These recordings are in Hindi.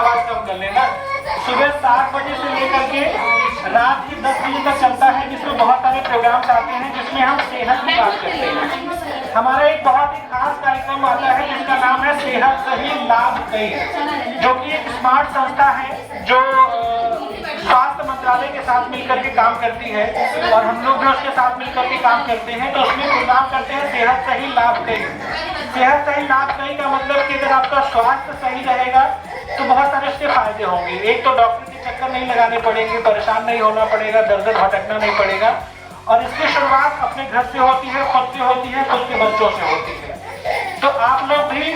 आवाज कम कर लेना। सुबह 7 बजे से लेकर के रात के 10 बजे तक चलता है, जिसमें बहुत सारे प्रोग्राम्स आते हैं, जिसमें हम सेहत की बात करते हैं। हमारा एक बहुत ही खास कार्यक्रम आता है जिसका नाम है सेहत सही लाभ कई, जो कि एक स्मार्ट संस्था है जो स्वास्थ्य मंत्रालय के साथ मिलकर के काम करती है, और हम लोग भी उसके साथ मिलकर के काम करते हैं। तो उसमें प्रोग्राम करते हैं सेहत सही लाभ कई। सेहत सही लाभ कई का मतलब कि अगर आपका स्वास्थ्य सही रहेगा तो बहुत सारे उसके फायदे होंगे। एक तो डॉक्टर के चक्कर नहीं लगाने पड़ेंगे, परेशान नहीं होना पड़ेगा, दर दर भटकना नहीं पड़ेगा, और इसकी शुरुआत अपने घर से होती है, खुद से होती है, खुद के बच्चों से होती है। तो आप लोग भी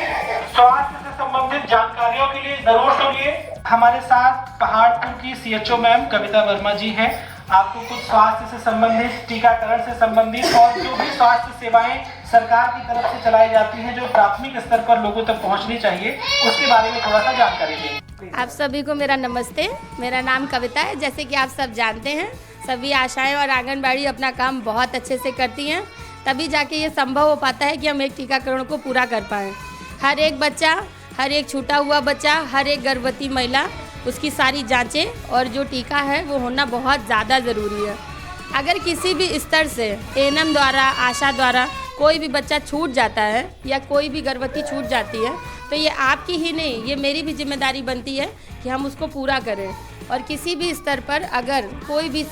स्वास्थ्य से संबंधित जानकारियों के लिए जरूर सुनिए। हमारे साथ पहाड़पुर की CHO मैम कविता वर्मा जी हैं। आपको कुछ स्वास्थ्य से संबंधित, टीकाकरण से संबंधित और जो भी स्वास्थ्य सेवाएं सरकार की तरफ से चलाई जाती हैं जो प्राथमिक स्तर पर लोगों तक पहुंचनी चाहिए, उसके बारे में थोड़ा सा जानकारी दें। आप सभी को मेरा नमस्ते। मेरा नाम कविता है। जैसे कि आप सब जानते हैं, सभी आशाएं और आंगनबाड़ी अपना काम बहुत अच्छे से करती हैं, तभी जाके ये संभव हो पाता है कि हम एक टीकाकरण को पूरा कर पाएँ। हर एक बच्चा, हर एक छूटा हुआ बच्चा, हर एक गर्भवती महिला, उसकी सारी जांचें और जो टीका है वो होना बहुत ज़्यादा ज़रूरी है। अगर किसी भी स्तर से ANM द्वारा, आशा द्वारा कोई भी बच्चा छूट जाता है या कोई भी गर्भवती छूट जाती है, तो ये आपकी ही नहीं, ये मेरी भी जिम्मेदारी बनती है कि हम उसको पूरा करें। और किसी भी स्तर पर अगर कोई भी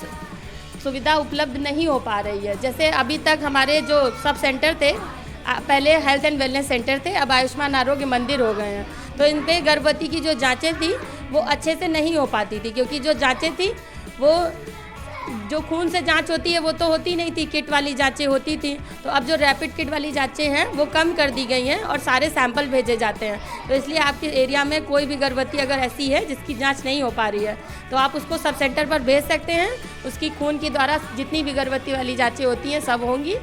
सुविधा उपलब्ध नहीं हो पा रही है, जैसे अभी तक हमारे जो सब सेंटर थे, पहले हेल्थ एंड वेलनेस सेंटर थे, अब आयुष्मान आरोग्य मंदिर हो गए हैं, तो इन पे गर्भवती की जो जांचें थी वो अच्छे से नहीं हो पाती थी, क्योंकि जो जांचें थी वो जो खून से जांच होती है वो तो होती नहीं थी, किट वाली जांचें होती थी। तो अब जो रैपिड किट वाली जांचें हैं वो कम कर दी गई हैं और सारे सैंपल भेजे जाते हैं। तो इसलिए आपके एरिया में कोई भी गर्भवती अगर ऐसी है जिसकी जांच नहीं हो पा रही है, तो आप उसको सब सेंटर पर भेज सकते हैं। उसकी खून के द्वारा जितनी भी गर्भवती वाली जाँचें होती हैं सब होंगी।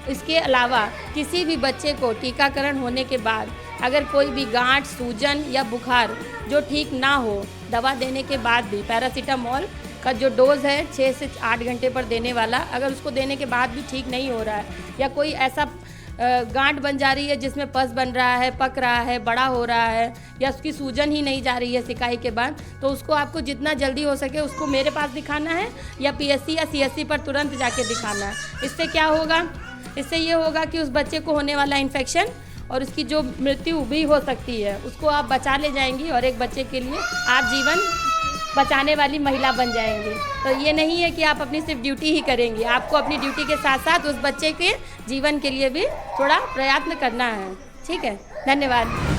इसके अलावा किसी भी बच्चे को टीकाकरण होने के बाद अगर कोई भी गांठ, सूजन या बुखार जो ठीक ना हो, दवा देने के बाद भी पैरासीटामोल का जो डोज़ है 6 से 8 घंटे पर देने वाला, अगर उसको देने के बाद भी ठीक नहीं हो रहा है, या कोई ऐसा गांठ बन जा रही है जिसमें पस बन रहा है, पक रहा है, बड़ा हो रहा है, या उसकी सूजन ही नहीं जा रही है सिकाई के बाद, तो उसको आपको जितना जल्दी हो सके उसको मेरे पास दिखाना है या PSC या CSC पर तुरंत जाके दिखाना है। इससे क्या होगा? इससे ये होगा कि उस बच्चे को होने वाला इन्फेक्शन और उसकी जो मृत्यु भी हो सकती है उसको आप बचा ले जाएंगी, और एक बच्चे के लिए आप जीवन बचाने वाली महिला बन जाएंगी। तो ये नहीं है कि आप अपनी सिर्फ ड्यूटी ही करेंगी, आपको अपनी ड्यूटी के साथ साथ उस बच्चे के जीवन के लिए भी थोड़ा प्रयत्न करना है। ठीक है, धन्यवाद।